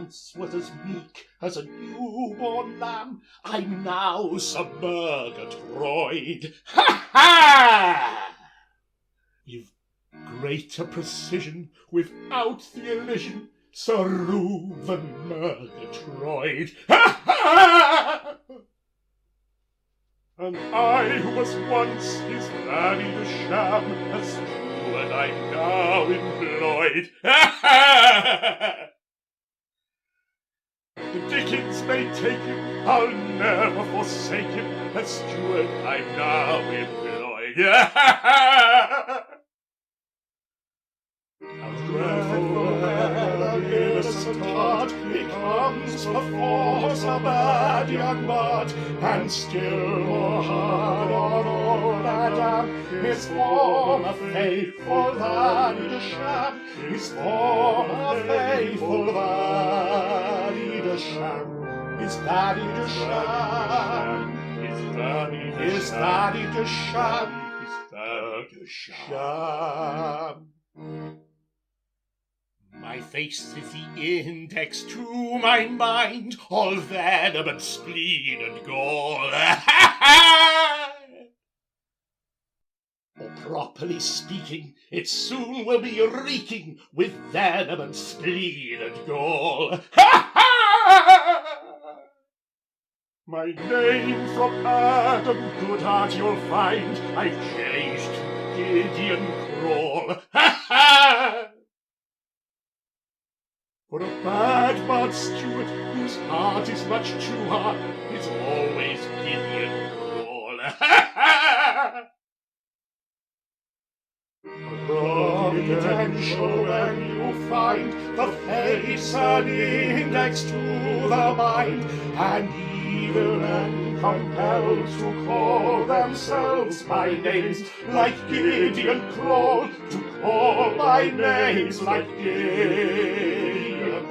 once was as meek as a newborn lamb, I'm now submurgatroid. Ha ha! With greater precision, without the elision, Sir Reuben Murgatroyd. Ha ha! And I, who was once his Fanny de Sham, a steward I'm now employed. Ha ha! The Dickens may take him, I'll never forsake him, a steward I'm now employed. Ha ha! How dreadful when an innocent heart becomes perforce a bad young bard, and still more hard on old Adam, his former faithful Fanny de Sham, his former faithful Fanny de Sham, his Fanny de Sham, his Fanny de Sham, his Fanny de Sham. My face is the index to my mind, all venom and spleen and gall. Or properly speaking, it soon will be reeking with venom and spleen and gall. My name from Adam Goodhart you'll find I've changed to Gideon Crawl. For a bad bard steward, whose heart is much too hard, is always Gideon Crawl. Providential when you find the face an index to the mind, and evil men compelled to call themselves by names like Gideon Crawl, to call by names like Gideon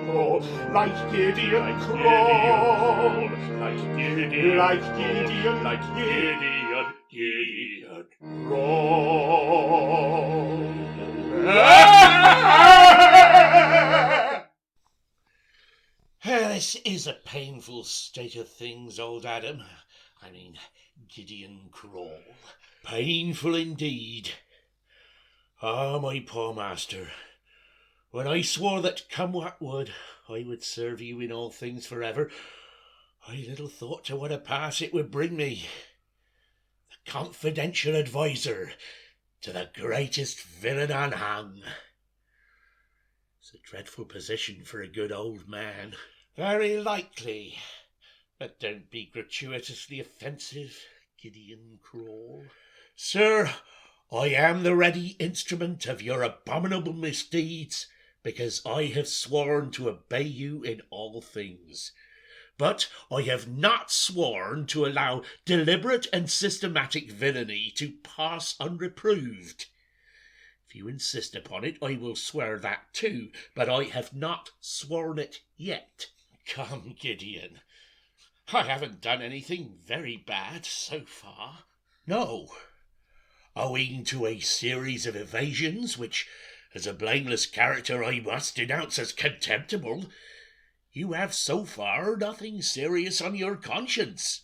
Crawl, like Gideon Crawl, like Gideon, like Gideon, like Gideon, Gideon Crawl. This is a painful state of things, old Adam. I mean, Gideon Crawl. Painful indeed. Ah, my poor master, when I swore that come what would, I would serve you in all things forever, I little thought to what a pass it would bring me. The confidential adviser to the greatest villain unhung. It's a dreadful position for a good old man. Very likely. But don't be gratuitously offensive, Gideon Crawl. Sir, I am the ready instrument of your abominable misdeeds, because I have sworn to obey you in all things. But I have not sworn to allow deliberate and systematic villainy to pass unreproved. If you insist upon it, I will swear that too, but I have not sworn it yet. Come, Gideon, I haven't done anything very bad so far. No. Owing to a series of evasions, which, as a blameless character, I must denounce as contemptible, you have so far nothing serious on your conscience.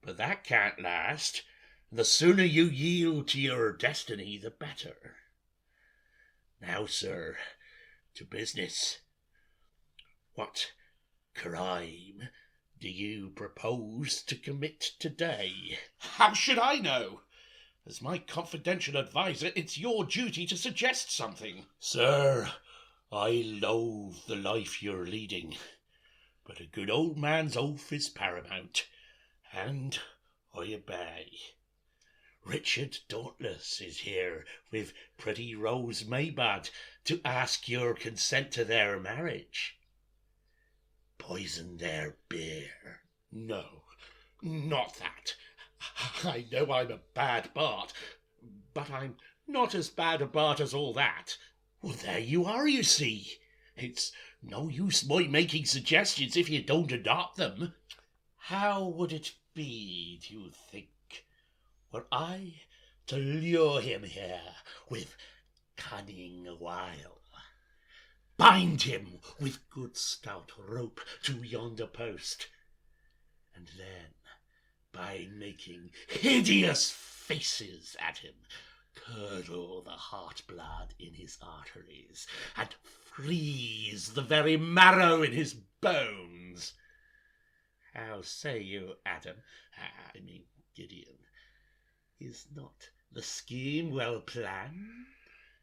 But that can't last. The sooner you yield to your destiny, the better. Now, sir, to business. What crime do you propose to commit today? How should I know? As my confidential adviser, it's your duty to suggest something. Sir, I loathe the life you're leading, but a good old man's oath is paramount, and I obey. Richard Dauntless is here with pretty Rose Maybad to ask your consent to their marriage. Poison their beer. No, not that. I know I'm a bad Bart, but I'm not as bad a Bart as all that. Well, there you are, you see. It's no use my making suggestions if you don't adopt them. How would it be, do you think, were I to lure him here with cunning wile? bind him with good stout rope to yonder post, and then, by making hideous faces at him, curdle the heart-blood in his arteries, and freeze the very marrow in his bones. How say you, Adam? I mean, Gideon. Is not the scheme well planned?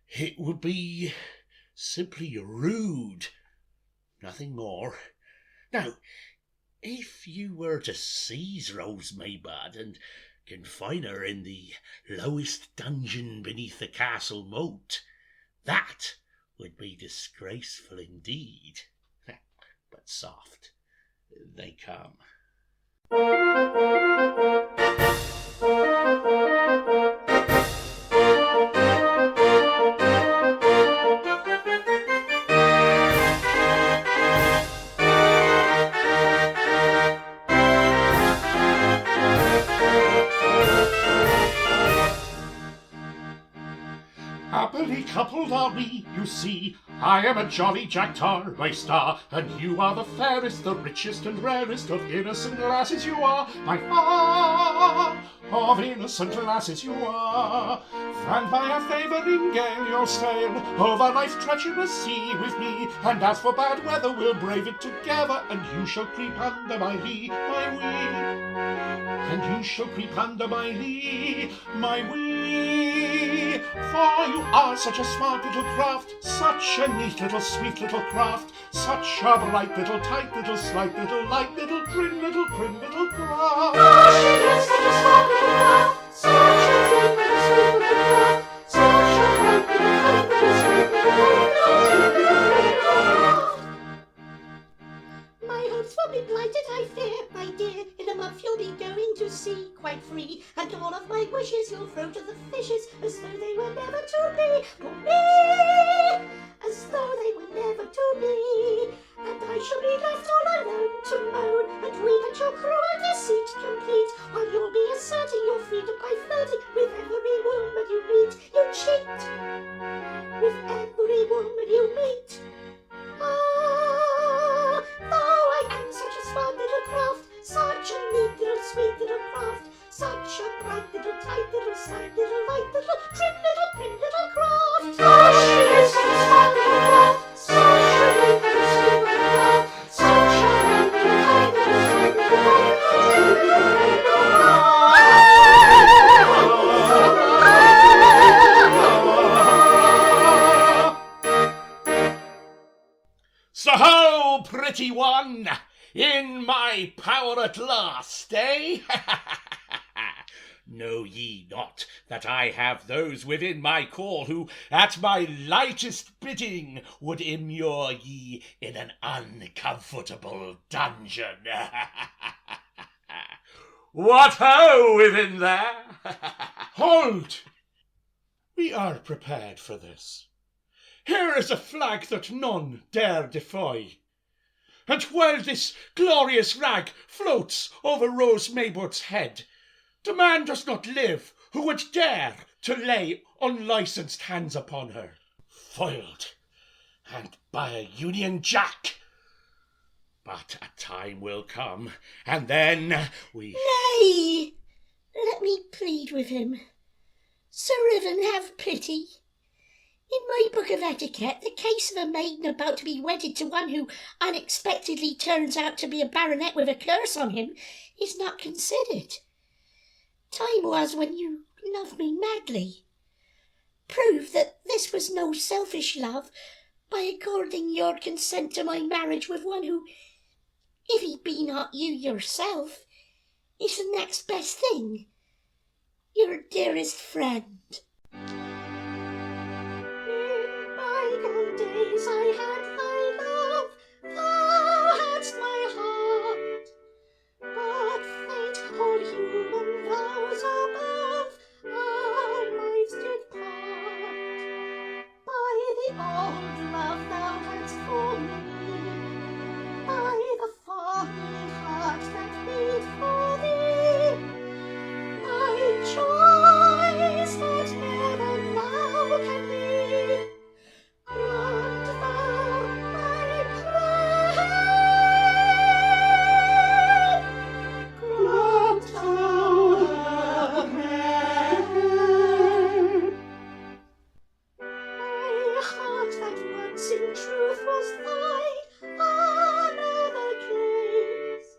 It would be simply rude, nothing more. Now, if you were to seize Rose Maybud and confine her in the lowest dungeon beneath the castle moat, that would be disgraceful indeed. But soft, they come. Happily coupled are we, you see. I am a jolly Jack Tar by star, and you are the fairest, the richest and rarest of innocent lasses you are, by far, of innocent lasses you are. And by a favouring gale you'll sail over life's treacherous sea with me, and as for bad weather we'll brave it together, and you shall creep under my lee, my wee. And you shall creep under my lee, my wee. For you are such a smart little craft, such a neat little sweet little craft, such a bright little tight little slight little light little prim little craft. Oh, she is such a smart little craft, such a thin little sweet little craft, such a bright little tight little slight little light little prim little craft. My hopes will be blighted, I fear, my dear. In a month you'll be going to sea quite free, and all of my wishes you'll throw to the fishes, as though they were never to be. For me, as though they were never to be. And I shall be left all alone to moan and weep at your cruel deceit complete, while you'll be asserting your freedom by flirting with every woman you meet. You cheat with every woman you meet. Ah, though I am such a smart little craft, such a neat little sweet little craft, such a bright little tight little slight little light little trim little craft. Oh, she is such a smart little craft, such a neat little sweet little craft, such a bright little tight little slight little light little trim little craft. So, pretty one, in my power at last, eh? Know ye not that I have those within my call who, at my lightest bidding, would immure ye in an uncomfortable dungeon? What ho within there? Hold! We are prepared for this. Here is a flag that none dare defy. And while this glorious rag floats over Rose Maybud's head, the man does not live who would dare to lay unlicensed hands upon her, foiled and by a Union Jack. But a time will come, and then we... Nay, let me plead with him. Sir Riven, have pity. In my book of etiquette, the case of a maiden about to be wedded to one who unexpectedly turns out to be a baronet with a curse on him is not considered. Time was when you loved me madly. Prove that this was no selfish love by according your consent to my marriage with one who, if he be not you yourself, is the next best thing. Your dearest friend. Days I had thy love, thou hadst my heart, but fate called human those above, our lives did part. By the old love thou hadst for me, by the fondling heart that beat for thee, by choice that once in truth was thy another case.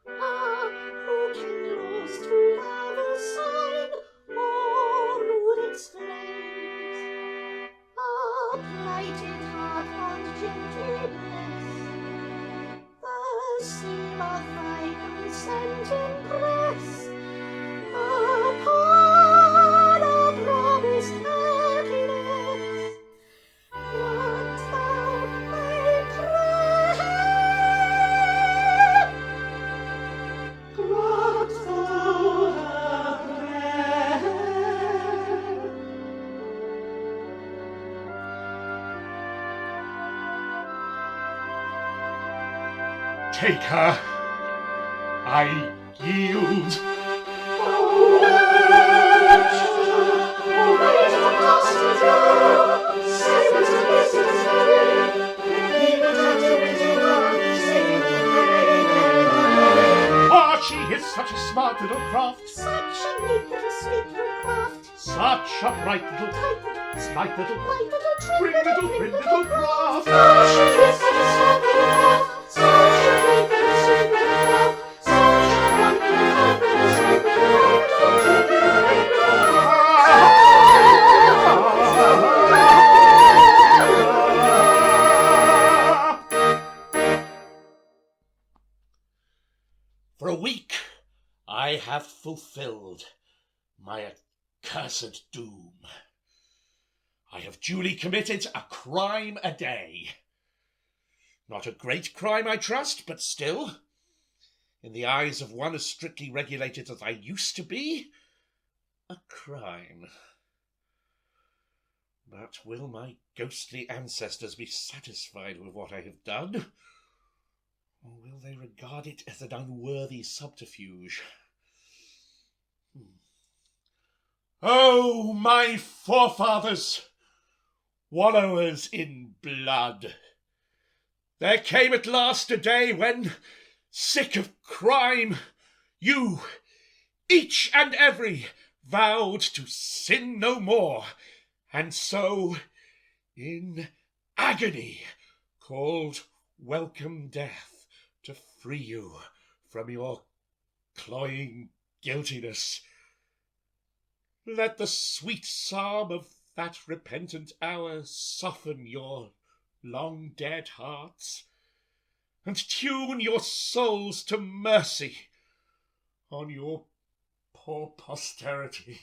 Ah, who can lost through love assign or rule its flames? Ah, plighted heart and gently bless the seal of thy consent impress upon a promised necklace. Grant thou, I pray, grant thou a prayer. Take her. I yield. Oh, she is such a smart little craft. Such a neat little sweet little craft. Such a bright little, Tight little, slight little, light little, prim little craft. Oh, she is such a smart little craft. Such a neat little sweet little craft. Such a bright little, sweet little For a week I have fulfilled my accursed doom. I have duly committed a crime a day. Not a great crime, I trust, but still, in the eyes of one as strictly regulated as I used to be, a crime. But will my ghostly ancestors be satisfied with what I have done? Or will they regard it as an unworthy subterfuge? Oh, my forefathers, wallowers in blood! There came at last a day when, sick of crime, you, each and every, vowed to sin no more, and so, in agony, called welcome death to free you from your cloying guiltiness. Let the sweet psalm of that repentant hour soften your long-dead hearts, and tune your souls to mercy on your poor posterity.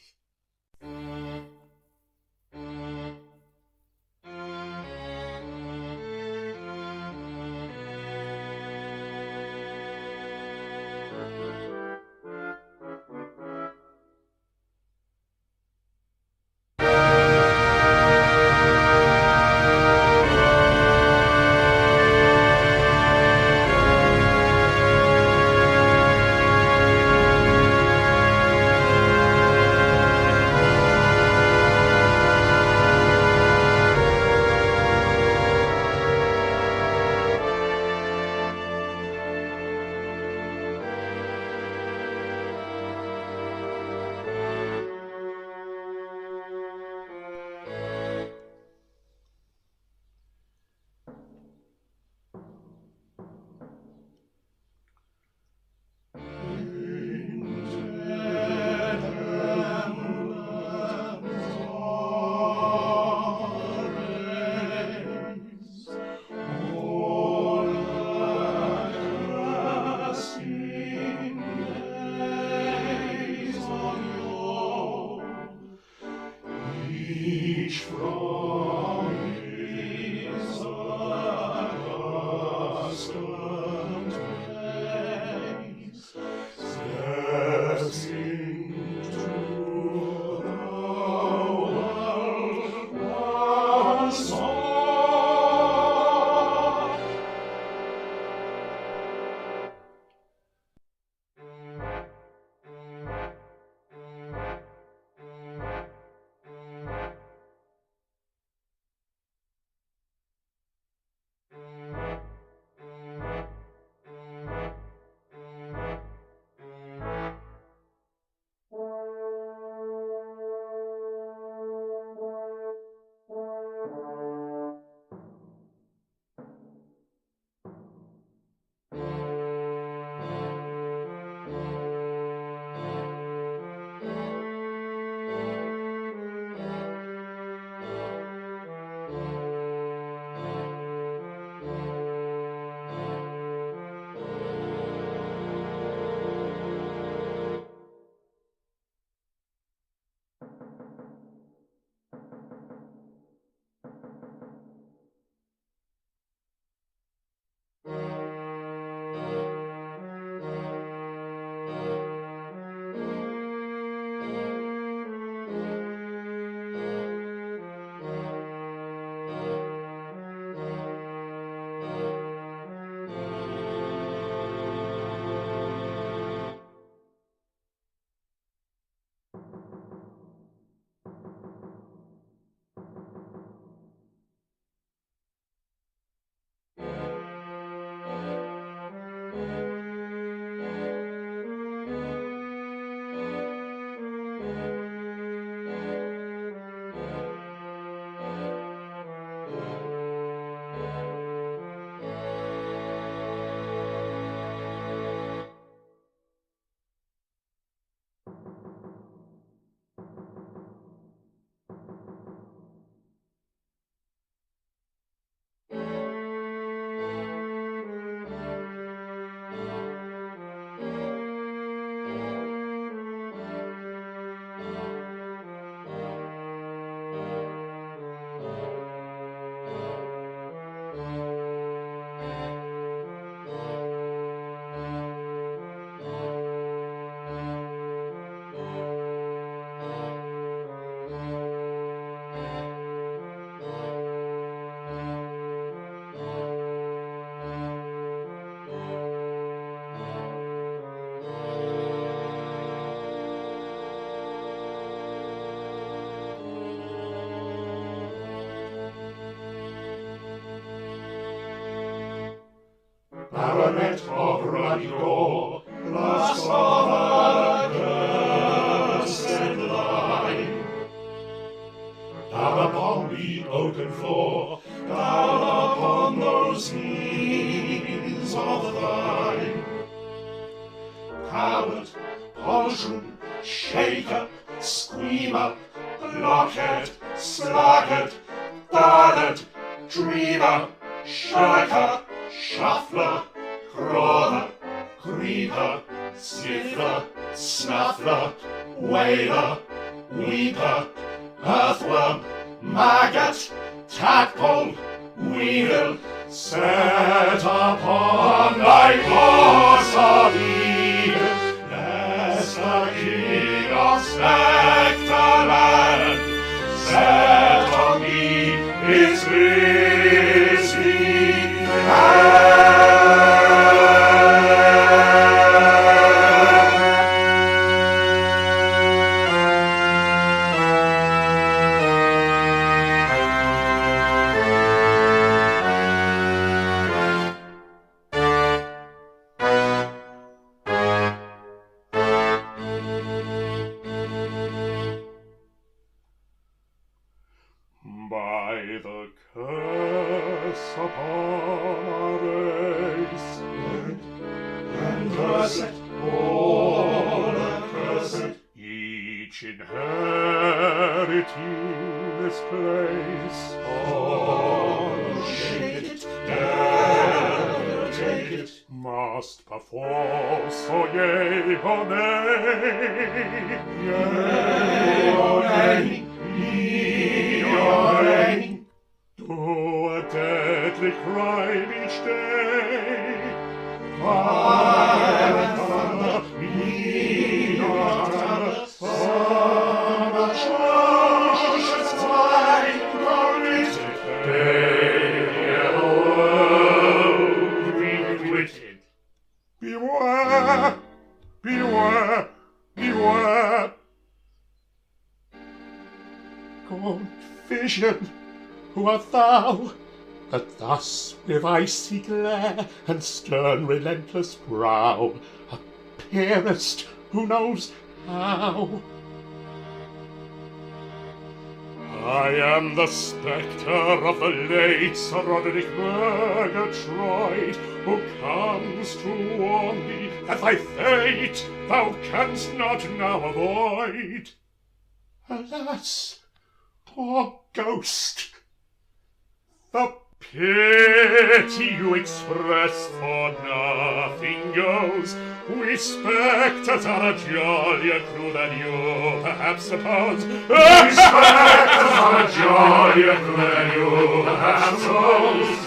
coronet of RUDDYGORE, last of a cursed line. Down upon the oaken floor, down upon those knees of thine. Coward, poltroon, shaker, screamer, blockhead, sluggard, dullard, dreamer, shirker, shuffler, crawler, creeper, sniffler, snuffler, wailer, weeper, earthworm, maggot, tadpole, weevil, set upon thy course of evil, lest the King of Spectre-land set on thee his grisly hand. By the curse upon our race, and cursed, all accursed, each inheriting this place. Oh, shake it, dare take it, must perforce, or yea or nay, yea or nay. Do a deadly crime each day. Fire and thunder, need not under, some atrocious crime committed. Day the world requited. Beware, beware, beware. Gaunt vision, who art thou, that thus with icy glare and stern relentless brow appearest, who knows how? I am the spectre of the late Sir Roderick Murgatroyd, who comes to warn thee that thy fate thou canst not now avoid. Alas, poor ghost, the pity you express for nothing goes. We spectres are a jollier crew than you perhaps suppose. We spectres are a jollier crew than you perhaps suppose.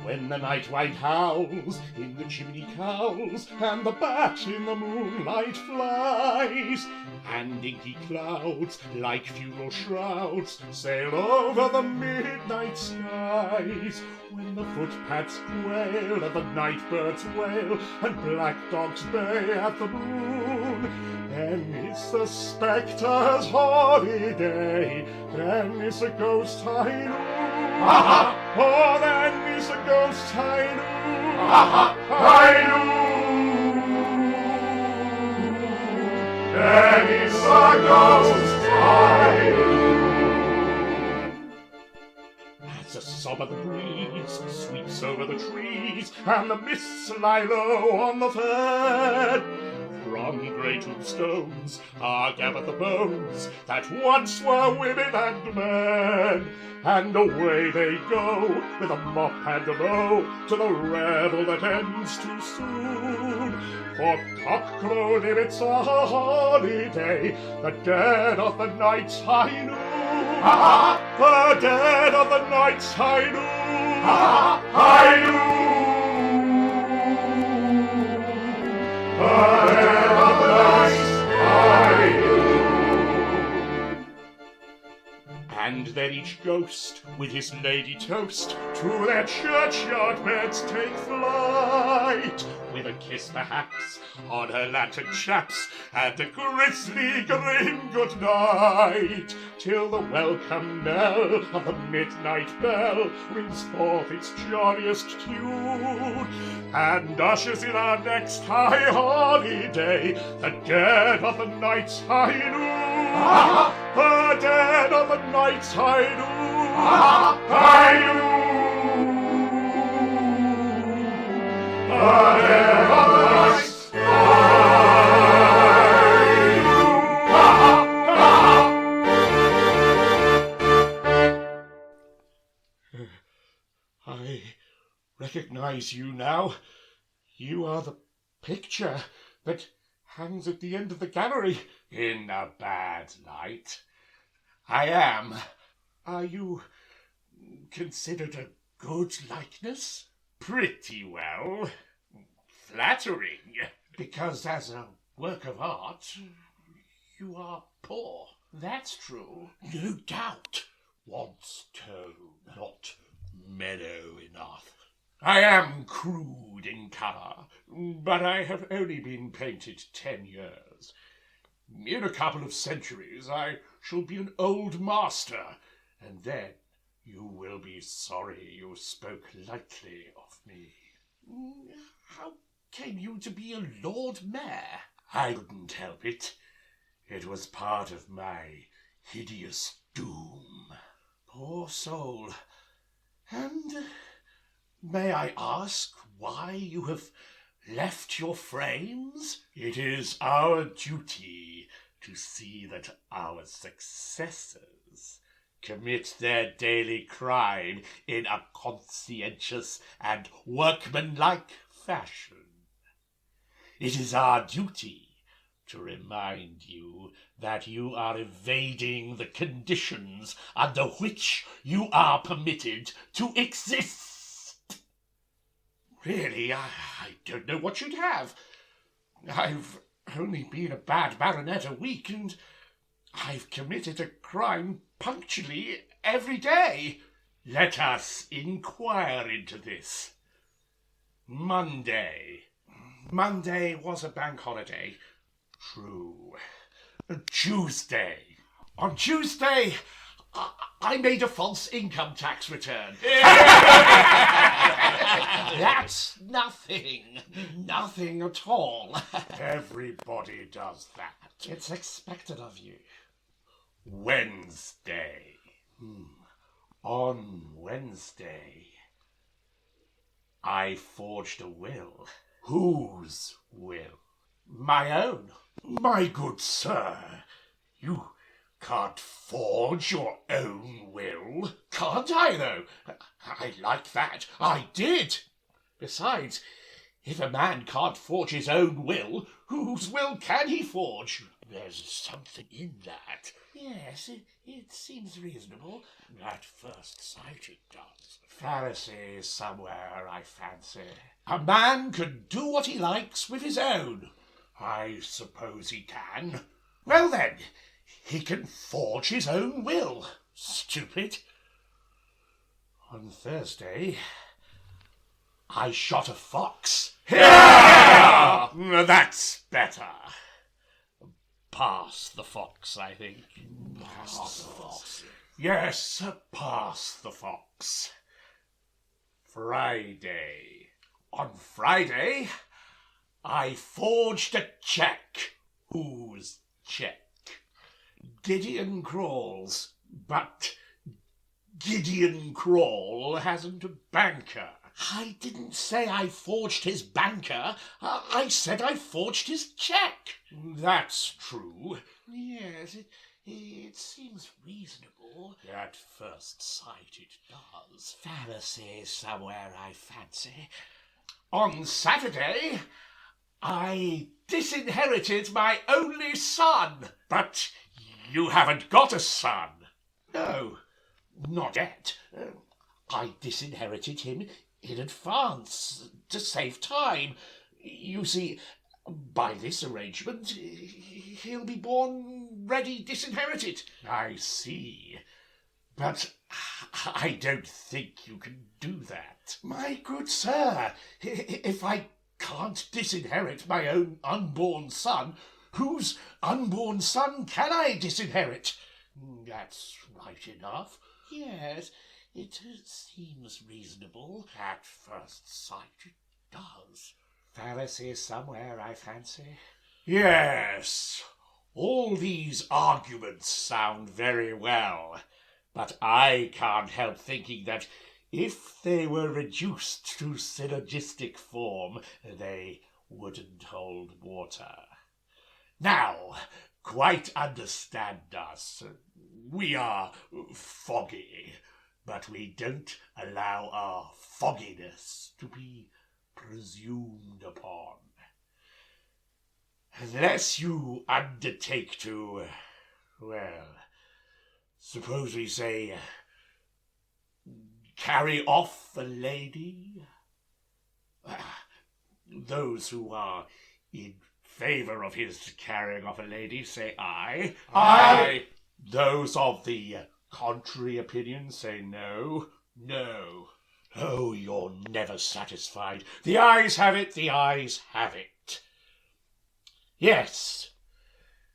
When the night wind howls in the chimney cowls, and the bat in the moonlight flies, and inky clouds like funeral shrouds sail over the midnight skies, when the footpads quail and the night birds wail and black dogs bay at the moon, then is the spectre's holiday, then is a ghost high noon. Oh, then is a ghost high noon. High noon. Then is a ghost high noon. As a sob of the breeze sweeps over the trees, and the mists lie low on the fen, from grey tombstones are gathered the bones that once were women and men, and away they go with a mop and a bow to the revel that ends too soon. For cockcrow limits a holiday, the dead of the night's high noon. The dead of the night's high noon. High noon. The dead of the night's high noon. And then each ghost, with his lady toast, to their churchyard beds take flight, with a kiss perhaps on her lantern chaps, and a grisly grim good night, till the welcome knell of the midnight bell rings forth its jolliest tune, and ushers in our next high holiday, the dead of the night's high noon. The dead of the night's high noon. High noon. The dead of the night's I recognize you now. You are the picture that hangs at the end of the gallery. In a bad light. I am. Are you considered a good likeness? Pretty well. Flattering. Because as a work of art, you are poor. That's true. No doubt. Wants tone, not mellow enough. I am crude in colour, but I have only been painted 10 years. In a couple of centuries I shall be an old master, and then you will be sorry you spoke lightly of me. How came you to be a Lord Mayor? I couldn't help it. It was part of my hideous doom. Poor soul. And may I ask why you have left your frames? It is our duty to see that our successors commit their daily crime in a conscientious and workmanlike fashion. It is our duty to remind you that you are evading the conditions under which you are permitted to exist. Really, I don't know what you'd have. I've only been a bad baronet a week, and I've committed a crime punctually every day. Let us inquire into this. Monday was a bank holiday. True. Tuesday. On Tuesday, I made a false income tax return. That's nothing. Nothing at all. Everybody does that. It's expected of you. Wednesday. On Wednesday, I forged a will. Whose will? My own. My good sir, you can't forge your own will. Can't I, though? I like that. I did. Besides, if a man can't forge his own will, whose will can he forge? There's something in that. Yes, it seems reasonable. At first sight it does. Fallacy somewhere, I fancy. A man can do what he likes with his own. I suppose he can. Well then, he can forge his own will. Stupid. On Thursday, I shot a fox. That's better. Pass the fox, I think. Pass the fox. Yes, pass the fox. Friday. On Friday, I forged a cheque. Whose cheque? Gideon Crawl's. But Gideon Crawl hasn't a banker. I didn't say I forged his banker. I said I forged his cheque. That's true. Yes, it seems reasonable. At first sight it does. Fallacy somewhere, I fancy. On Saturday, I disinherited my only son. But you haven't got a son. No, not yet. I disinherited him in advance to save time. You see, by this arrangement, he'll be born ready disinherited. I see. But I don't think you can do that. My good sir, if I can't disinherit my own unborn son, whose unborn son can I disinherit? That's right enough. Yes, it seems reasonable. At first sight, it does. Fallacy somewhere, I fancy. Yes, all these arguments sound very well, but I can't help thinking that if they were reduced to syllogistic form, they wouldn't hold water. Now, quite understand us. We are foggy, but we don't allow our fogginess to be presumed upon. Unless you undertake to, well, suppose we say, carry off a lady? Those who are in favour of his carrying off a lady say aye. Aye. Those of the contrary opinion say no. No. Oh, you're never satisfied. The ayes have it, the ayes have it. Yes,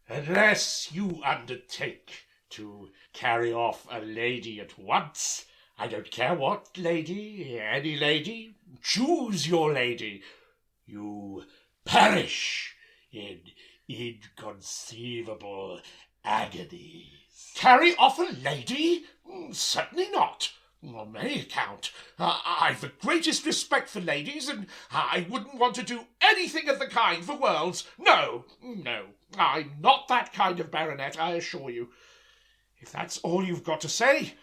unless you undertake to carry off a lady at once, I don't care what lady, any lady, choose your lady, you perish in inconceivable agonies. Carry off a lady? Certainly not. On any account. I've the greatest respect for ladies, and I wouldn't want to do anything of the kind for worlds. No, I'm not that kind of baronet, I assure you. If that's all you've got to say,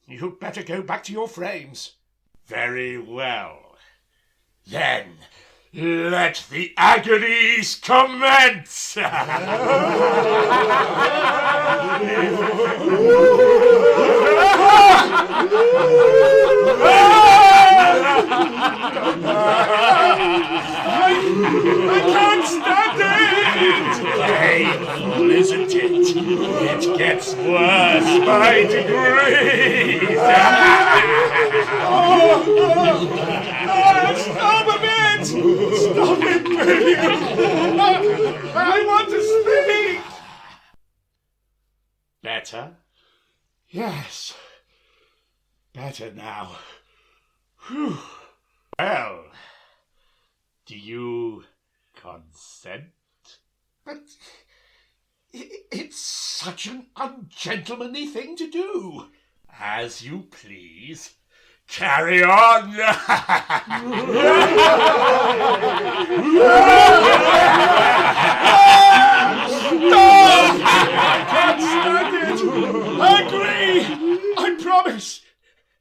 you'd better go back to your frames. Very well. Then let the agonies commence! I can't stand it! Painful, isn't it? It gets worse by degrees. Stop a bit! Stop it, William! I want to speak! Better? Yes. Better now. Whew. Well, do you consent? But it's such an ungentlemanly thing to do. As you please. Carry on! I can't stand it! I agree! I promise!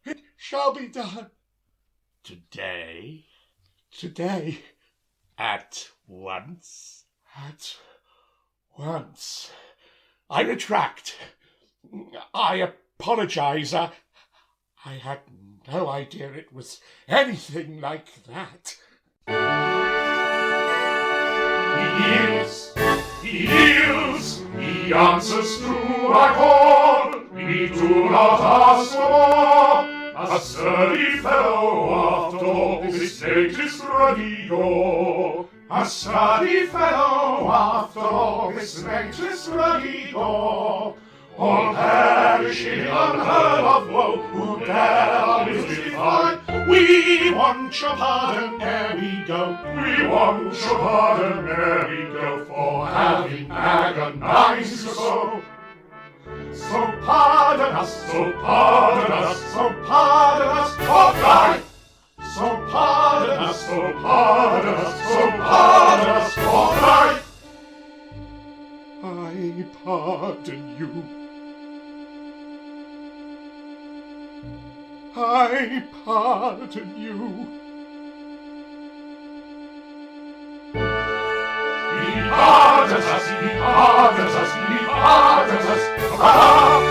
It shall be done. Today? Today. At once? At once. I retract. I apologize. I had no idea it was anything like that. He heals, he answers to our call. We do not ask for more. A sturdy fellow after all, his name is RUDDYGORE. A sturdy fellow after all, his name is RUDDYGORE. All perishing unheard of woe, who dare mystify. We want your pardon ere we go. We want your pardon ere we go, for having agonized so. So pardon us, so pardon us, so pardon us, or die. So pardon us, so pardon us, so pardon us, or die. I pardon you. I pardon you. He pardons us, he pardons us, he pardons us. Ah!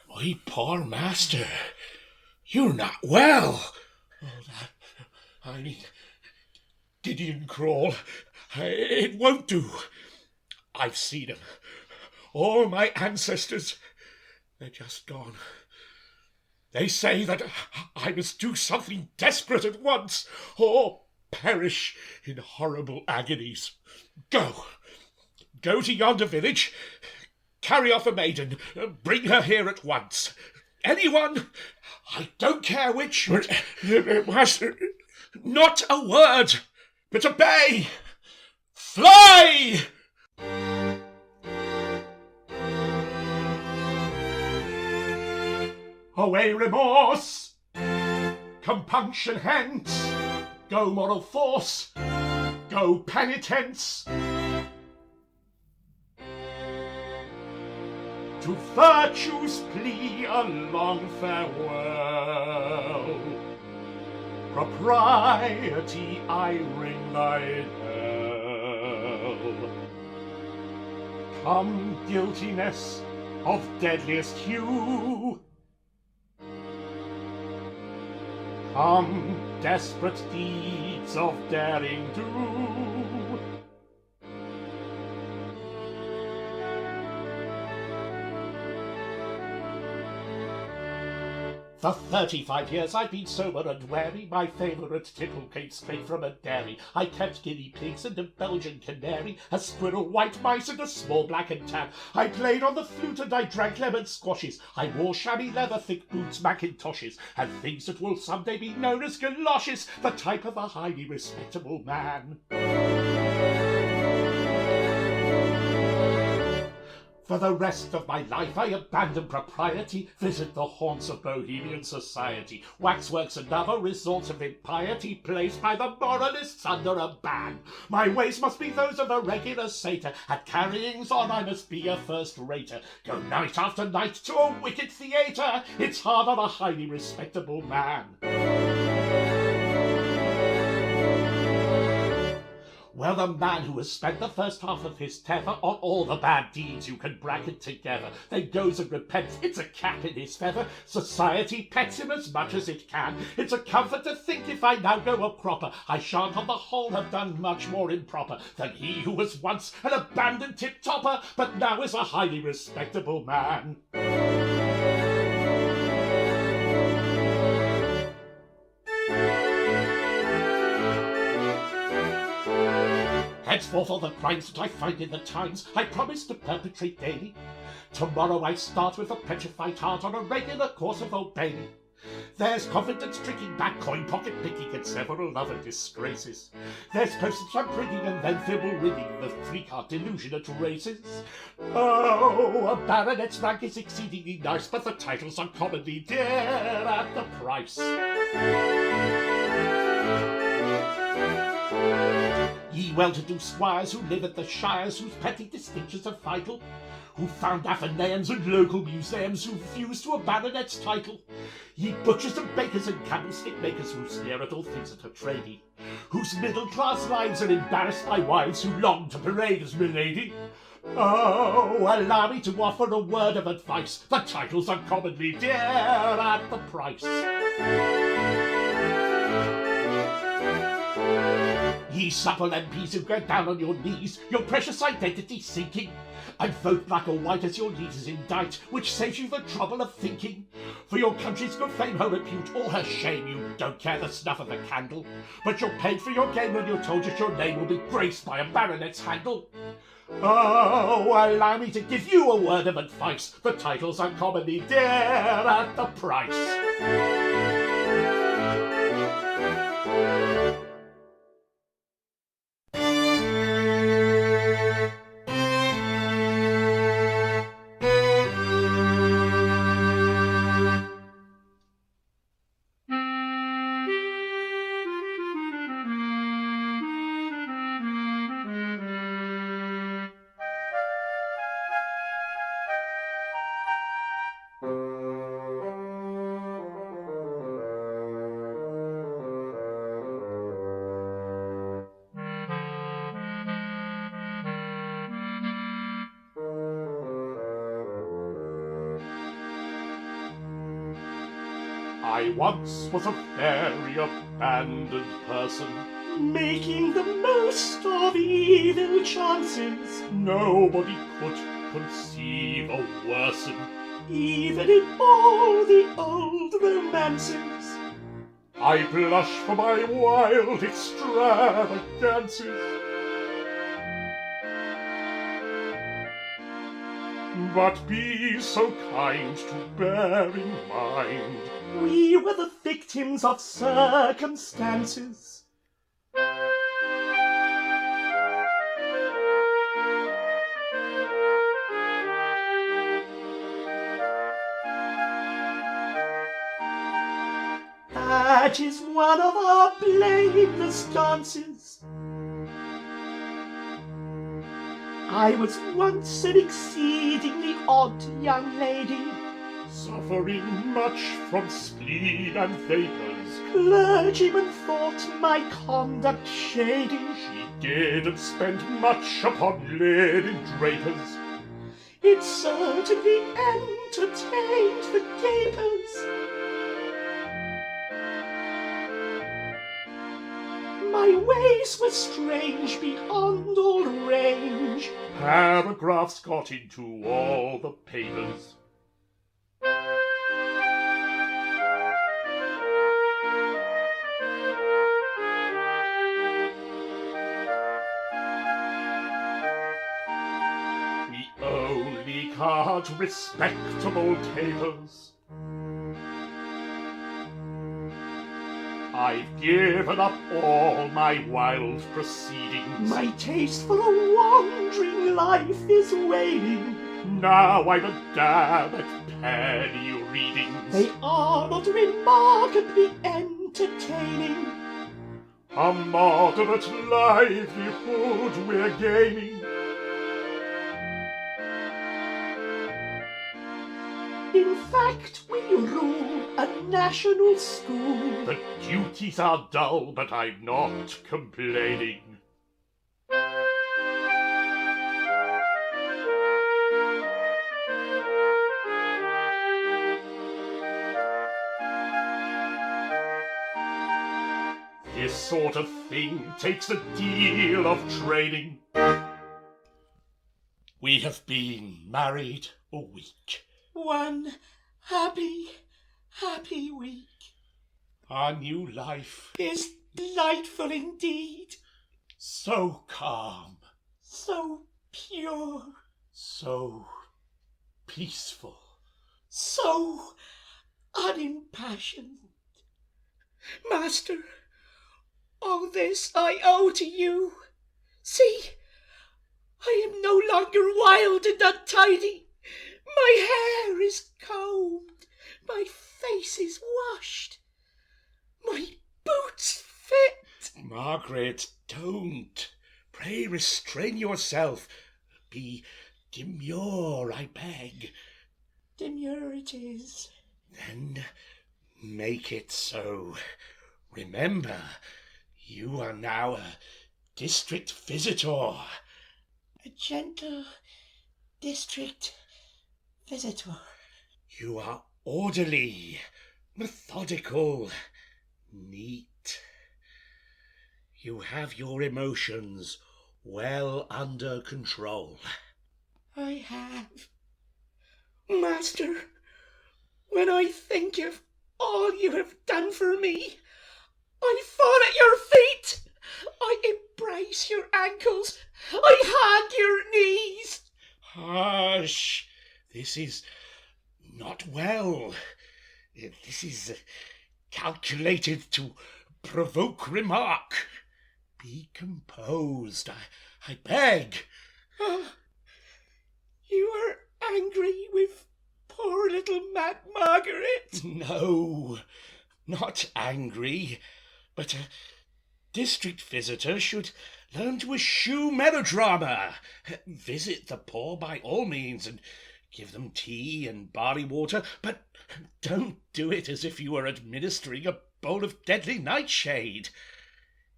My poor master, you're not well. I mean, Gideon Crawl, it won't do. I've seen him. All my ancestors, they're just gone. They say that I must do something desperate at once, or perish in horrible agonies. Go to yonder village, carry off a maiden, bring her here at once. Anyone, I don't care which. Master, not a word, but obey. Fly! Away remorse, compunction hence, go moral force, go penitence. To virtue's plea a long farewell. Propriety, I ring thy bell. Come, guiltiness of deadliest hue. Come, desperate deeds of daring do. For 35 years I've been sober and wary. My favourite tipple came straight from a dairy. I kept guinea pigs and a Belgian canary, a squirrel, white mice and a small black and tan. I played on the flute and I drank lemon squashes. I wore chamois leather, thick boots, macintoshes, and things that will someday be known as galoshes, the type of a highly respectable man. For the rest of my life I abandon propriety, visit the haunts of bohemian society, waxworks and other resorts of impiety, placed by the moralists under a ban. My ways must be those of a regular satyr, at carryings on I must be a first-rater, go night after night to a wicked theatre, it's hard on a highly respectable man. Well, the man who has spent the first half of his tether on all the bad deeds you can bracket together, then goes and repents, it's a cap in his feather. Society pets him as much as it can. It's a comfort to think if I now go a cropper, I shan't on the whole have done much more improper than he who was once an abandoned tip-topper, but now is a highly respectable man. Henceforth all the crimes that I find in the Times I promise to perpetrate daily. Tomorrow I start with a petrified heart on a regular course of obeying. There's confidence drinking, back coin pocket picking, and several other disgraces. There's postage I'm printing and then thimble ringing, the three-card delusion at races. Oh, a baronet's rank is exceedingly nice, but the titles are commonly dear at the price. Ye well-to-do squires who live at the shires, whose petty distinctions are vital, who found Athenaeums and local museums, who fuse to a baronet's title. Ye butchers and bakers and candlestick makers who sneer at all things that are tradie, whose middle-class lives are embarrassed by wives who long to parade as milady. Oh, allow me to offer a word of advice, the titles are commonly dear at the price. Ye supple MPs who go down on your knees, your precious identity sinking, and vote black or white as your leaders indict, which saves you the trouble of thinking. For your country's good fame, her repute, or her shame, you don't care the snuff of a candle, but you're paid for your game when you're told that your name will be graced by a baronet's handle. Oh, allow me to give you a word of advice, the titles are commonly dear at the price. I once was a very abandoned person, making the most of evil chances. nobody could conceive a worsen. Even in all the old romances, I blush for my wild extravagances. But be so kind to bear in mind, we were the victims of circumstances. That is one of our blameless dances. I was once an exceedingly odd young lady, suffering much from spleen and vapours. Clergymen thought my conduct shady. She did and spent much upon linen drapers. It certainly entertained the gapers. My ways were strange beyond all range. Paragraphs got into all the papers. We only cut respectable capers. I've given up all my wild proceedings. My taste for a wandering life is waning. Now I'm a dab at penny readings. They are not remarkably entertaining. A moderate livelihood we're gaining. In fact, we rule a national school. The duties are dull, but I'm not complaining. This sort of thing takes a deal of training. We have been married a week. One happy week. Our new life Is delightful indeed. so calm, So pure. so peaceful. So unimpassioned. Master, all this I owe to you. See, I am no longer wild and untidy. My hair is combed, my face is washed, my boots fit. Margaret, don't. Pray restrain yourself. Be demure, I beg. Demure it is. Then make it so. Remember, you are now a district visitor. A gentle district visitor. You are orderly, methodical, neat. You have your emotions well under control. I have. Master, when I think of all you have done for me, I fall at your feet. I embrace your ankles. I hug your knees. Hush! This is not well. This is calculated to provoke remark. Be composed, I beg. You are angry with poor little Margaret? No, not angry, but a district visitor should learn to eschew melodrama. Visit the poor by all means and give them tea and barley water, but don't do it as if you were administering a bowl of deadly nightshade.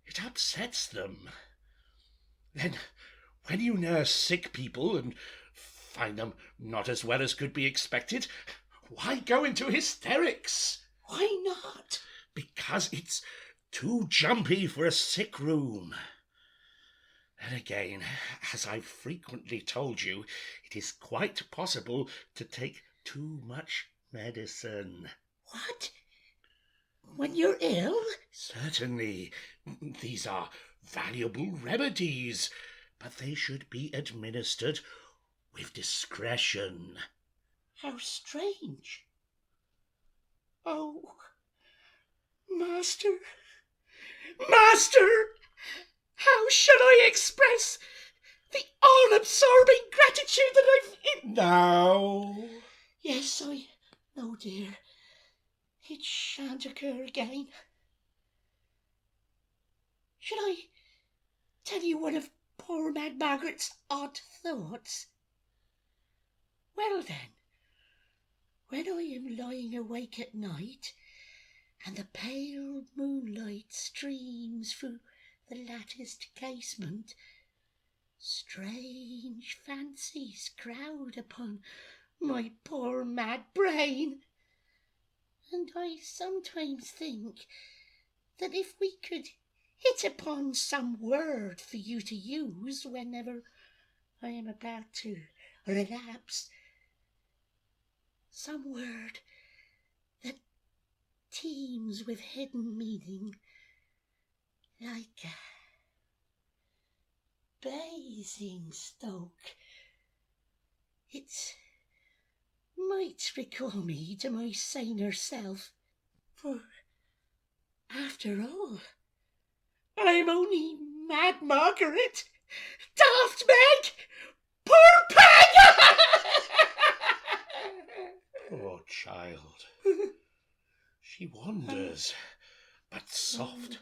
It upsets them. Then, when you nurse sick people and find them not as well as could be expected, why go into hysterics? Why not? Because it's too jumpy for a sick room. And again, as I've frequently told you, it is quite possible to take too much medicine. What? When you're ill? Certainly. These are valuable remedies, but they should be administered with discretion. How strange. Oh, Master, how should I express the all-absorbing gratitude that I've... Now? Yes, I know, dear. It shan't occur again. Should I tell you one of poor Mad Margaret's odd thoughts? Well then, when I am lying awake at night, and the pale moonlight streams through the latticed casement, strange fancies crowd upon my poor mad brain, and I sometimes think that if we could hit upon some word for you to use whenever I am about to relapse, some word that teems with hidden meaning, like Basingstoke, it might recall me to my saner self, for after all, I'm only Mad Margaret, Daft Meg, poor Peg! Poor child. She wanders, but soft.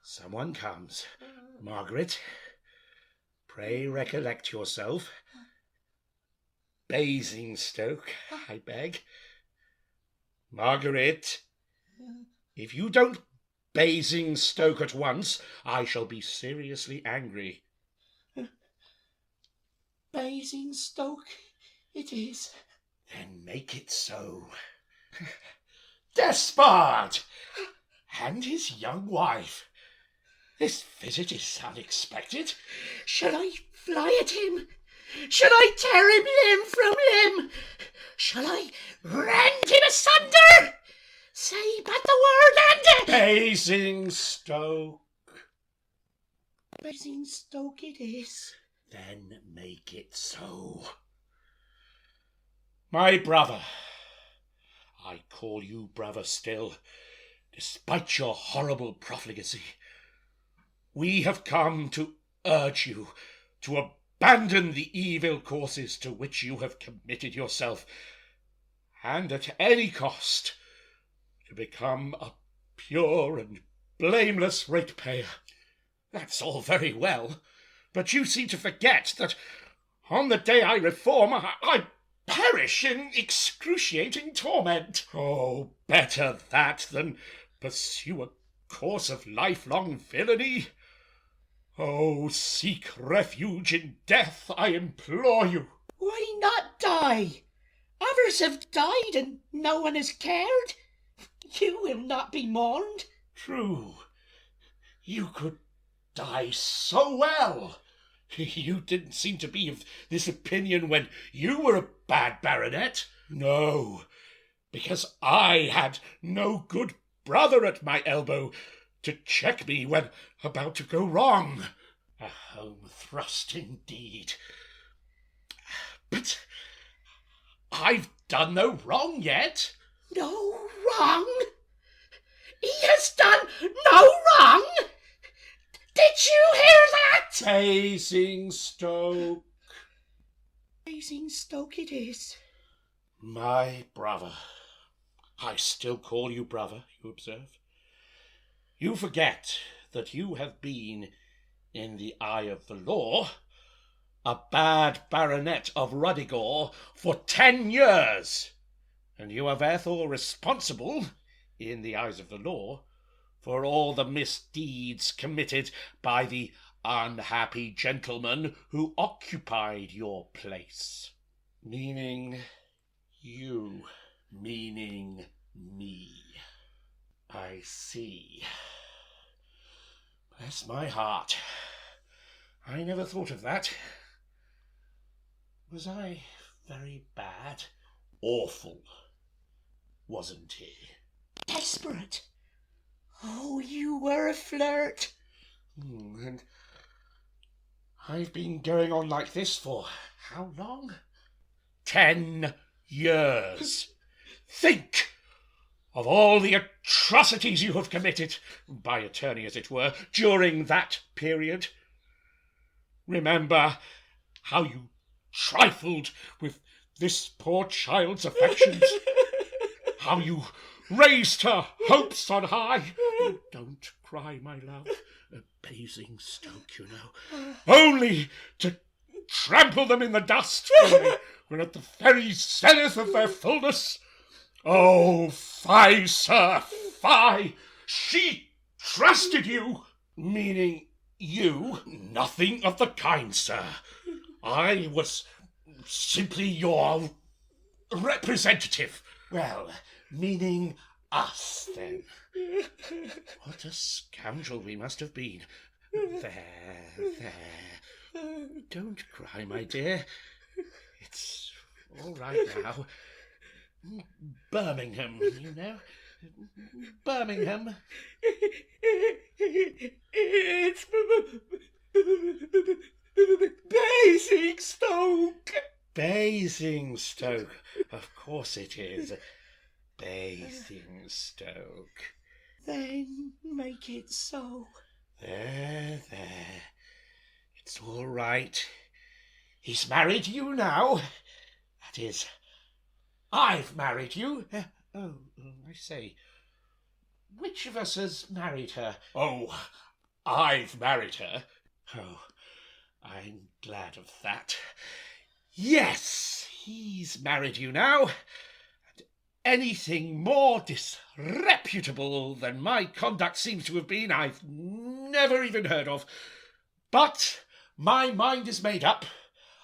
Someone comes. Margaret, pray recollect yourself. Basingstoke, I beg. Margaret, if you don't Basingstoke at once, I shall be seriously angry. Basingstoke it is. Then make it so. Despard! And his young wife. This visit is unexpected. Shall I fly at him? Shall I tear him limb from limb? Shall I rend him asunder? Say but the word and... Basingstoke. Basingstoke it is. Then make it so. My brother, I call you brother still, despite your horrible profligacy, we have come to urge you to abandon the evil courses to which you have committed yourself, and at any cost to become a pure and blameless ratepayer. That's all very well, but you seem to forget that on the day I reform, I perish in excruciating torment. Oh, better that than pursue a course of lifelong villainy. Oh, seek refuge in death, I implore you. Why not die? Others have died and no one has cared. You will not be mourned. True. You could die so well. You didn't seem to be of this opinion when you were a bad baronet. No, because I had no good brother at my elbow to check me when about to go wrong. A home thrust indeed. But I've done no wrong yet. No wrong? He has done no wrong? Did you hear that? Basingstoke. Basingstoke it is. My brother. I still call you brother, you observe. You forget that you have been, in the eye of the law, a bad baronet of RUDDYGORE for 10 years, and you are therefore responsible, in the eyes of the law, for all the misdeeds committed by the unhappy gentleman who occupied your place. Meaning you. Meaning me. I see. Bless my heart. I never thought of that. Was I very bad? Awful, wasn't he? Desperate. Oh, you were a flirt. And I've been going on like this for how long? 10 years. Think of all the atrocities you have committed, by attorney as it were, during that period. Remember how you trifled with this poor child's affections, how you raised her hopes on high. Don't cry, my love. A Basingstoke, you know. Only to trample them in the dust when at the very zenith of their fullness. Oh, fie, sir, fie! She trusted you! Meaning you? Nothing of the kind, sir. I was simply your representative. Well, meaning us, then. What a scoundrel we must have been. There. Don't cry, my dear. It's all right now. Birmingham, you know. Birmingham. It's Basingstoke. Basingstoke. Of course it is. Basingstoke. Then make it so. There. It's all right. He's married you now. That is, I've married you. Oh, I say, which of us has married her? Oh, I've married her. Oh, I'm glad of that. Yes, he's married you now. And anything more disreputable than my conduct seems to have been, I've never even heard of. But my mind is made up.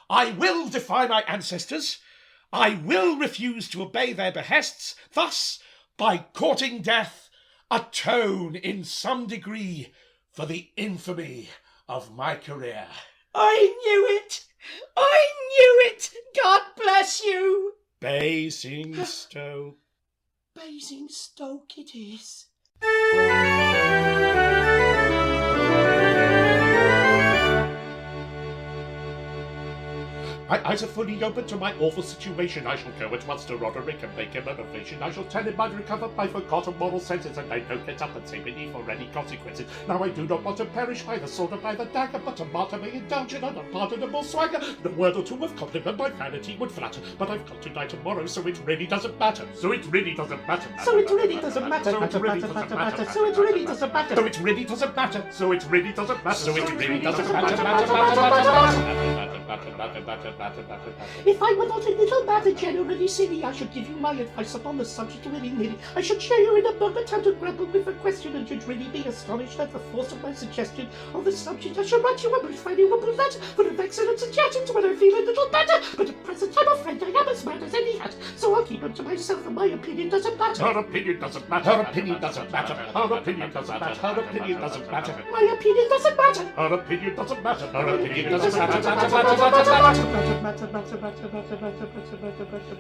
I will defy my ancestors. I will refuse to obey their behests, thus, by courting death, atone in some degree for the infamy of my career. I knew it! I knew it! God bless you! Basingstoke. Basingstoke it is. I so fully open to my awful situation. I shall go at once to Roderick and make him an ovation. I shall tell him I've recovered my forgotten moral senses, and I don't get up and say beneath for any consequences. Now I do not want to perish by the sword or by the dagger, but to martyr me indulge in an unpardonable swagger. The word or two of compliment my vanity would flatter, but I've got to die tomorrow, so it really doesn't matter. So it really doesn't matter. So it really doesn't matter. So it really doesn't matter. So it really doesn't matter. So it really doesn't matter. So it really doesn't matter. So it really doesn't matter. If I were not a little mad and generally silly, I should give you my advice upon the subject willy-nilly. I should show you in a book how to grapple with a question, and you'd really be astonished at the force of my suggestion on the subject. I should write you a brief valuable letter full of excellent suggestions when I feel a little better, but at present I'm afraid I am as mad as any hat, so I'll keep them to myself, and my opinion doesn't matter. Her opinion doesn't matter. Her opinion doesn't matter. Her opinion doesn't matter. Her opinion doesn't matter. My opinion doesn't matter. Her opinion doesn't matter. Her opinion doesn't matter.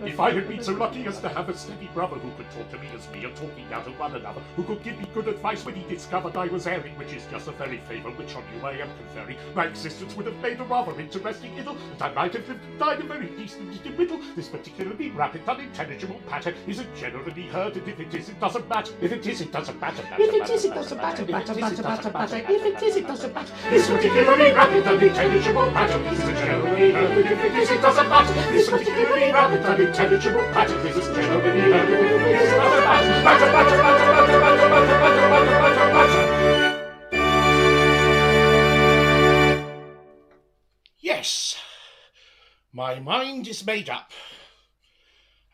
If I had been so lucky as to have a steady brother who could talk to me as we are talking now to one another, who could give me good advice when he discovered I was erring, which is just a very favour which on you I am conferring, my existence would have made a rather interesting idyll, and I might have lived and died a very decent whittle. This particularly rapid, unintelligible patter isn't generally heard, and if it is, it doesn't matter. If it is, it doesn't matter. If it is, it doesn't matter. If it is, it doesn't matter. This particularly rapid, unintelligible patter isn't generally heard, and if it is, it doesn't matter. This particularly rapid, unintelligible patter isn't generally heard, and if it is, it doesn't matter. Yes, my mind is made up.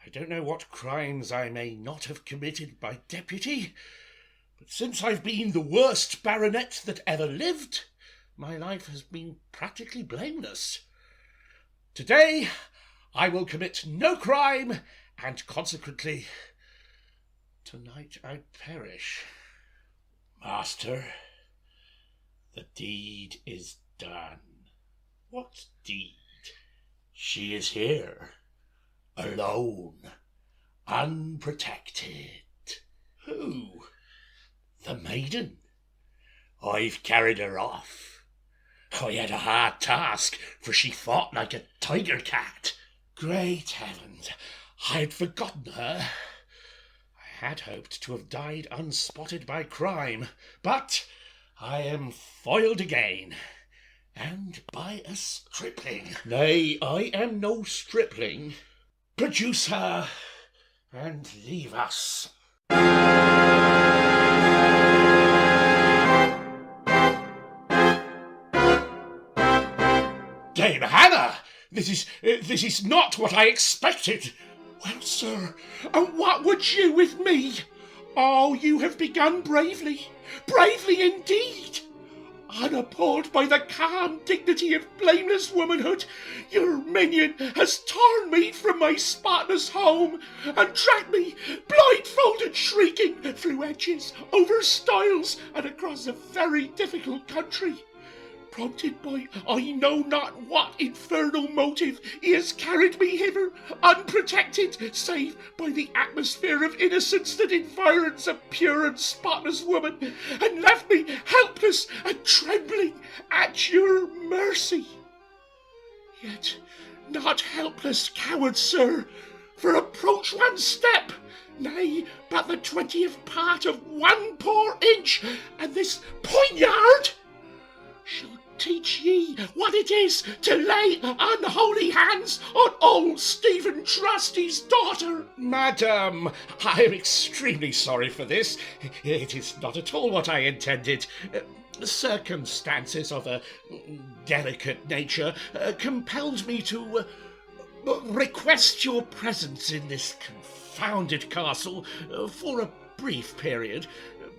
I don't know what crimes I may not have committed by deputy, but since I've been the worst baronet that ever lived, my life has been practically blameless. Today, I will commit no crime, and consequently, Tonight I perish. Master, the deed is done. What deed? She is here, alone, unprotected. Who? The maiden. I've carried her off. I had a hard task, for she fought like a tiger cat. Great heavens, I had forgotten her. I had hoped to have died unspotted by crime, but I am foiled again, and by a stripling. Nay, I am no stripling. Produce her, and leave us. Dame Hannah, this is not what I expected. Well, sir, and what would you with me? Oh, you have begun bravely, bravely indeed. Unappalled by the calm dignity of blameless womanhood, your minion has torn me from my spotless home and dragged me, blindfolded, shrieking, through edges, over stiles, and across a very difficult country. Prompted by I know not what infernal motive, he has carried me hither, unprotected, save by the atmosphere of innocence that environs a pure and spotless woman, and left me helpless and trembling at your mercy. Yet not helpless, coward sir, for approach one step, nay, but the 20th part of 1 poor inch, and this poignard shall teach ye what it is to lay unholy hands on old Stephen Trusty's daughter. Madam, I am extremely sorry for this. It is not at all what I intended. Circumstances of a delicate nature compelled me to request your presence in this confounded castle for a brief period.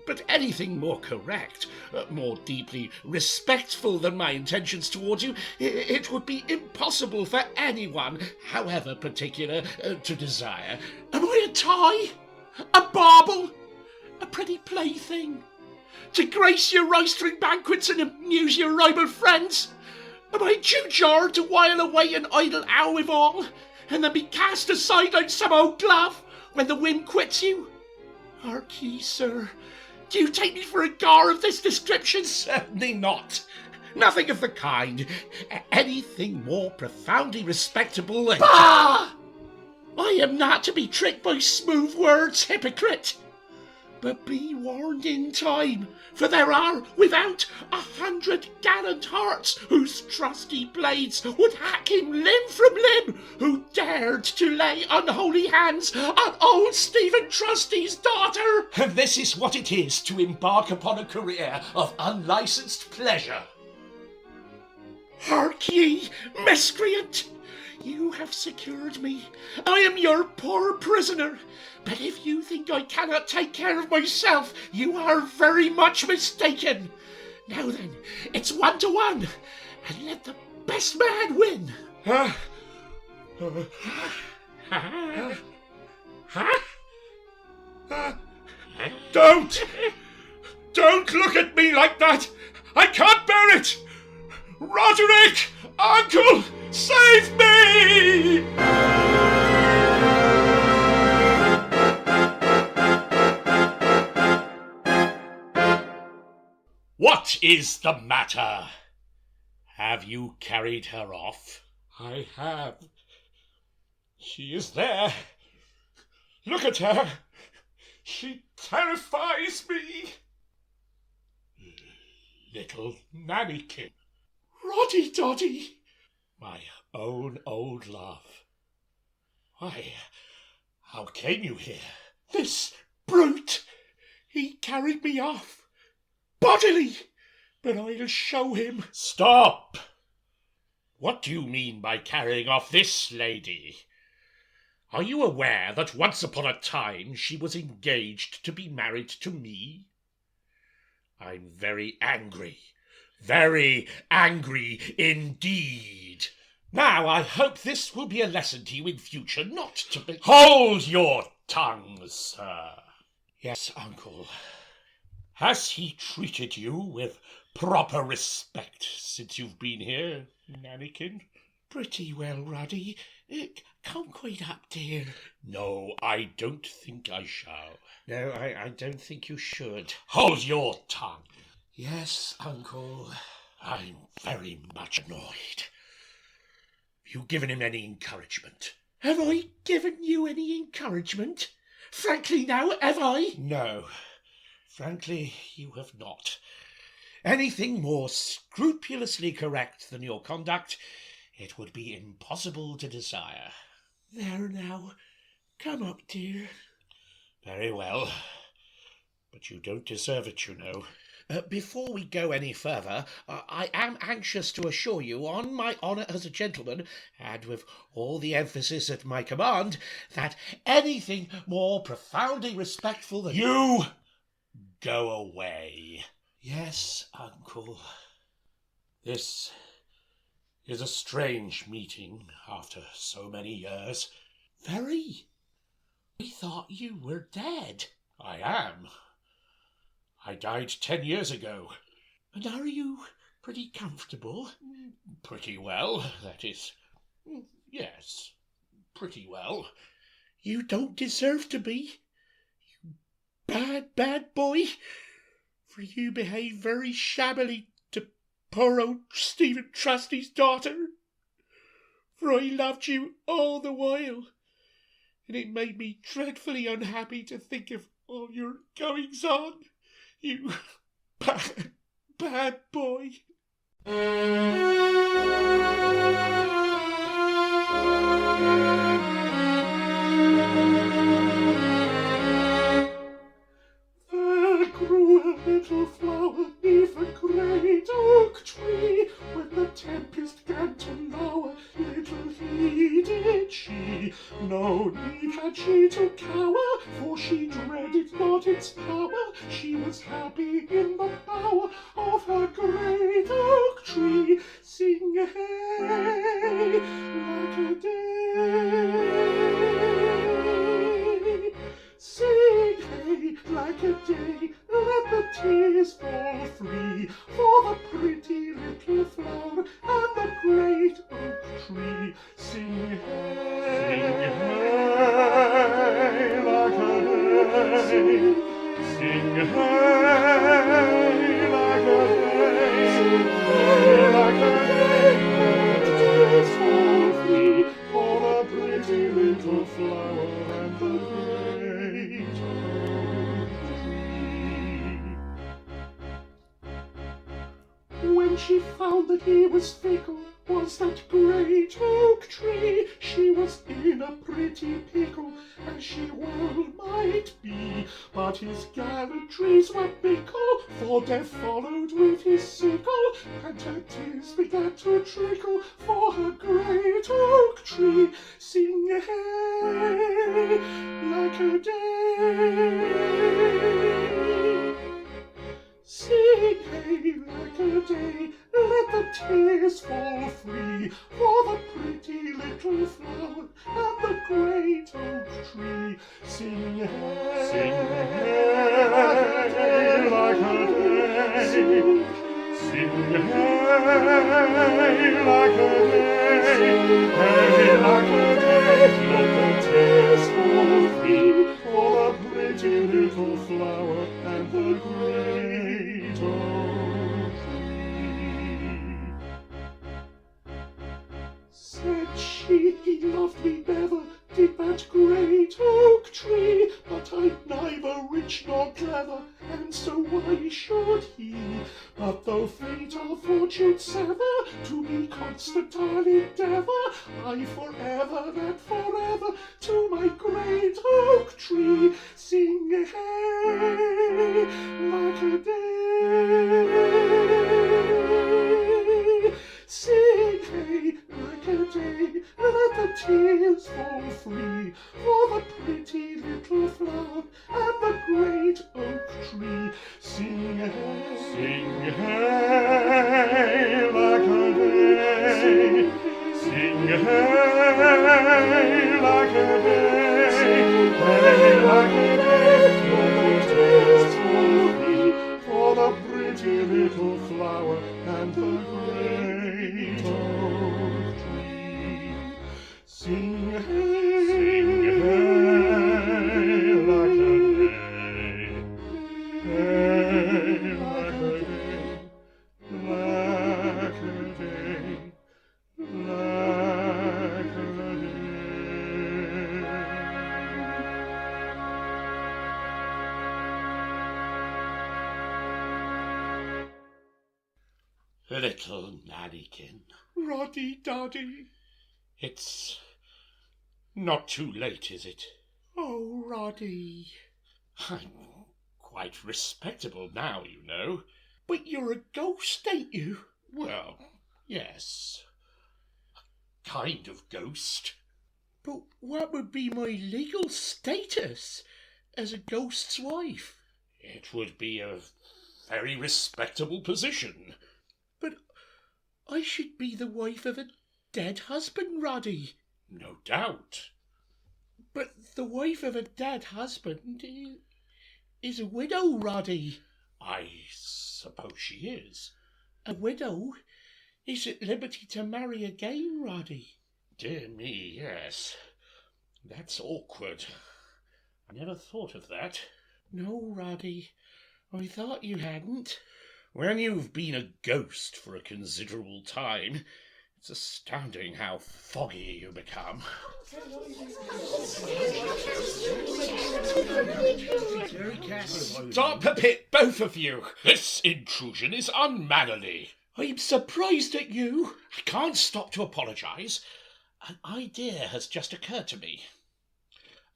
But anything more correct, more deeply respectful than my intentions towards you, it would be impossible for anyone, however particular, to desire. Am I a toy? A bauble? A pretty plaything? To grace your roistering banquets and amuse your rival friends? Am I due jar to while away an idle hour withal, and then be cast aside like some old glove when the whim quits you? Hark ye, sir, do you take me for a gar of this description? Certainly not. Nothing of the kind. Anything more profoundly respectable and... Bah! I am not to be tricked by smooth words, hypocrite. But be warned in time, for there are without 100 gallant hearts whose trusty blades would hack him limb from limb, who dared to lay unholy hands on old Stephen Trusty's daughter. And this is what it is to embark upon a career of unlicensed pleasure. Hark ye, miscreant! You have secured me. I am your poor prisoner. But if you think I cannot take care of myself, you are very much mistaken. Now then, it's 1 to 1, and let the best man win. Don't look at me like that! I can't bear it! Roderick! Uncle! Save me! What is the matter? Have you carried her off? I have. She is there. Look at her. She terrifies me. Little nannykin. Roddy Doddy. My own old love. Why, how came you here? This brute. He carried me off. Bodily. But I'll show him. Stop! What do you mean by carrying off this lady? Are you aware that once upon a time she was engaged to be married to me? I'm very angry indeed. Now, I hope this will be a lesson to you in future not to be... Hold your tongue, sir. Yes, Uncle. Has he treated you with proper respect since you've been here, Mannikin? Pretty well, Ruddy. Come quite up, dear. No, I don't think I shall. No, I don't think you should. Hold your tongue. Yes, Uncle. I'm very much annoyed. Have you given him any encouragement? Have I given you any encouragement? Frankly now, have I? No, frankly, you have not. Anything more scrupulously correct than your conduct, it would be impossible to desire. There now, come up, dear. Very well, but you don't deserve it, you know. Before we go any further, I am anxious to assure you, on my honour as a gentleman, and with all the emphasis at my command, that anything more profoundly respectful than— You go away. Yes, Uncle. This is a strange meeting after so many years. Very. I thought you were dead. I am. I died 10 years ago. And are you pretty comfortable? Pretty well, that is. Yes, pretty well. You don't deserve to be. You bad boy. For you behave very shabbily to poor old Stephen Trusty's daughter. For I loved you all the while, and it made me dreadfully unhappy to think of all your goings-on. You bad boy. There grew a little flower neath a great oak tree, when the tempest gan to lower, little heeded she. No need had she to cower, for she dreaded not its power. She was happy in the bower of her great oak tree, sing hey like a day. Sing hey like a day, let the tears fall free, for the pretty little flower and the great oak tree. Sing hey like a day. Sing hey like a day. Sing hey like a day, let the tears fall free, for the pretty little flower and the great oak tree. When she found that he was fickle, was that great oak tree, she was in a pretty pickle, as she well might be. But his gallantries were mickle, for death followed with his sickle, and her tears began to trickle for her great oak tree. Sing hey like a day. Sing hey like a day, let the tears fall free, for the pretty little flower and the great oak tree. Sing hey like a day. Sing hey like a day. Hey like a day, let the tears fall free, for the pretty little flower and the great oak tree. Said she, he loved me never, did that great oak tree, but I'm neither rich nor clever, and so why should he? But though fate our fortune sever, to be constant I'll endeavour, I forever and forever to my great oak tree. Sing hey like a day. Sing hey like a day, let the tears fall free, for the pretty little flower and the great oak tree. Sing hey like a day. Sing hey like a day. Hey like a day, let the and the great oak tree. Sing hey, like a day, hey, like a day, like a day, like a day. Little mannikin, Ruddy-duddy. it's not too late, is it? Oh, Ruddy. I'm quite respectable now, you know. But you're a ghost, ain't you? Well, yes. A kind of ghost. But what would be my legal status as a ghost's wife? It would be a very respectable position. But I should be the wife of a dead husband, Ruddy. No doubt. But the wife of a dead husband is a widow, Ruddy. I suppose she is. A widow is at liberty to marry again, Ruddy. Dear me, yes. That's awkward. I never thought of that. No, Ruddy, I thought you hadn't. When you've been a ghost for a considerable time, it's astounding how foggy you become. Stop a bit, both of you. This intrusion is unmannerly. I'm surprised at you. I can't stop to apologise. An idea has just occurred to me.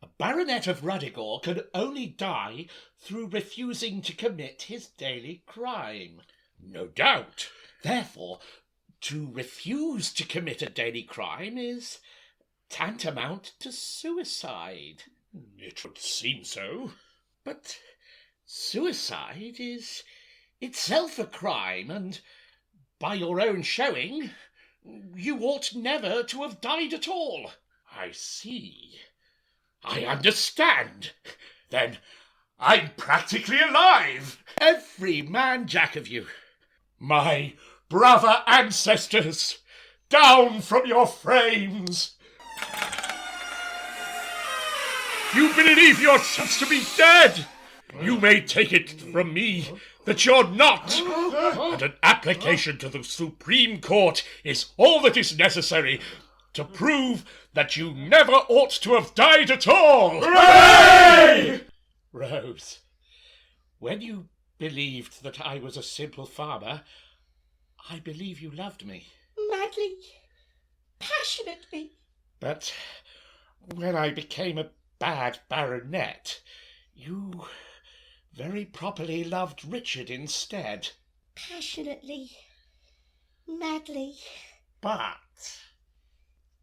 A baronet of RUDDYGORE can only die through refusing to commit his daily crime. No doubt. Therefore, to refuse to commit a daily crime is tantamount to suicide. It would seem so. But suicide is itself a crime, and by your own showing, you ought never to have died at all. I see. I understand. Then I'm practically alive. Every man jack of you. My brother ancestors, down from your frames. You believe yourselves to be dead. You may take it from me that you're not, and an application to the Supreme Court is all that is necessary to prove that you never ought to have died at all. Hooray! Rose, when you believed that I was a simple farmer, I believe you loved me. Madly, passionately. But when I became a bad baronet, you very properly loved Richard instead. Passionately, madly. But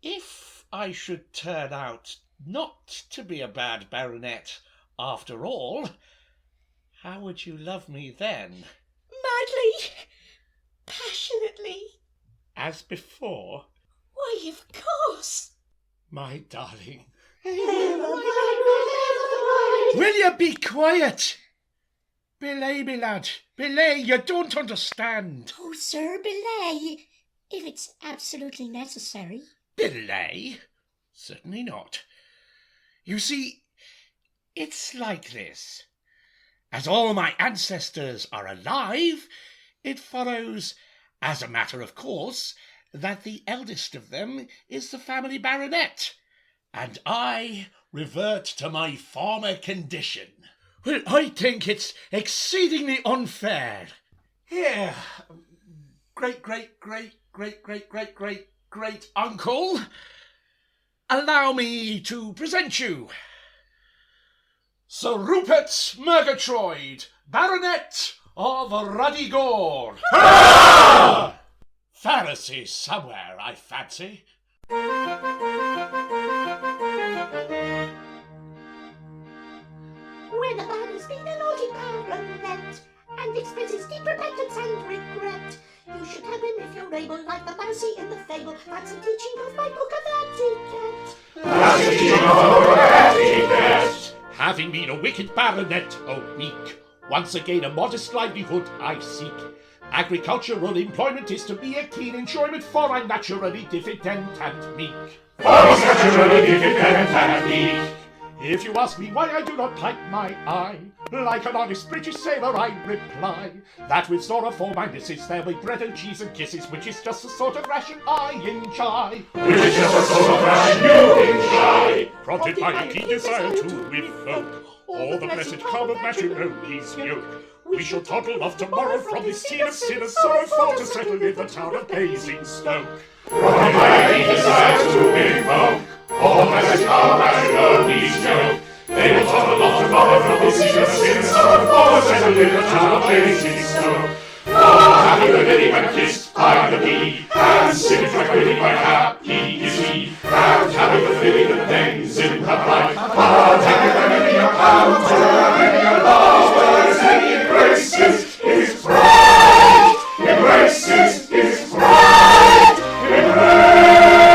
if I should turn out not to be a bad baronet after all, how would you love me then? Madly, passionately. As before? Why, of course. My darling. Will you be quiet? Belay, me lad, belay, you don't understand. Oh, sir, belay, if it's absolutely necessary. Belay? Certainly not. You see, it's like this. As all my ancestors are alive, it follows, as a matter of course, that the eldest of them is the family baronet, and I revert to my former condition. Well, I think it's exceedingly unfair. Here, great uncle, allow me to present you Sir Rupert Murgatroyd, Baronet of RUDDYGORE. Pharisee somewhere, I fancy. When a man has been a naughty baronet and expresses deep repentance and regret, you should have him if you're able, like the Pharisee in the fable. That's a teaching of my book of etiquette. Having been a wicked baronet, O meek, once again a modest livelihood I seek, Agricultural employment is to be a keen enjoyment, for I'm naturally diffident and meek. For I'm naturally diffident and meek. If you ask me why I do not pipe my eye, like an honest British sailor I reply, that with store of for my missus there be bread and cheese and kisses, which is just the sort of ration I enjoy. Which is just the sort of ration you enjoy. Prompted by a keen desire to evoke all the blessed calm of matrimony's yoke, we shall toddle off tomorrow from this scene of sin and sorrow for to settle in the town of Basingstoke. Prompted by a keen desire to evoke all the blessed calm of matrimony's yoke, they will toddle off tomorrow from this scene of sin and sorrow for to settle in the town of Basingstoke. Oh, happy the lily when kissed by the bee, and sing tranquilly quite happy is he. And happy the lily that hangs in her bright, and happy the lily of hounds, and lily of lovers, and he embraces his bride, embraces his bride, embraces his bride.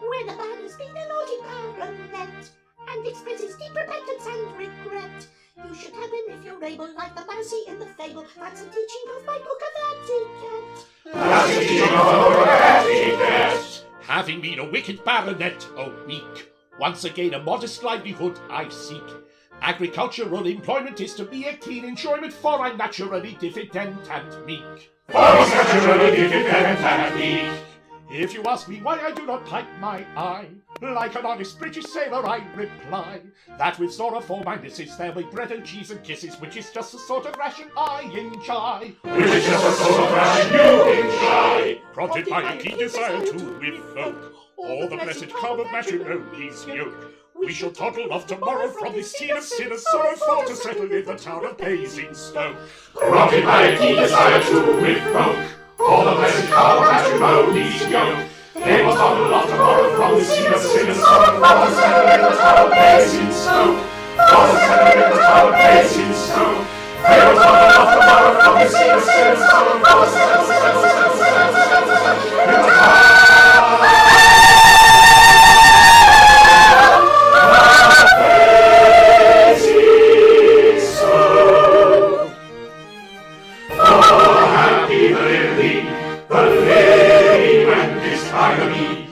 When a man has been a naughty baronet, and expresses deep repentance and regret, you should have him if you're able, like the Lassie in the fable. That's a teaching of my book of etiquette. That's the teaching of etiquette. Having been a wicked baronet, oh weak, once again a modest livelihood I seek. Agricultural employment is to be a keen enjoyment, for I'm naturally diffident and meek. For I'm naturally diffident and meek. If you ask me why I do not pipe my eye, like an honest British sailor I reply, that with store of for my missus there be bread and cheese and kisses, which is just the sort of ration I enjoy. Which is just the sort of ration you enjoy. Prompted by a keen desire to evoke all the blessed calm of matrimony's yoke, we shall toddle off tomorrow from this scene of sin and sorrow for to settle in the town of Basingstoke. Prompted by a keen desire to evoke all the blessed calm of matrimony's yoke, they will toddle off tomorrow from the scene of sin and sorrow for to settle in the town of Basingstoke. For to settle in the town of Basingstoke, they will toddle off tomorrow from the scene of sin and sorrow for to settle in the town. The lily when kissed by the bee,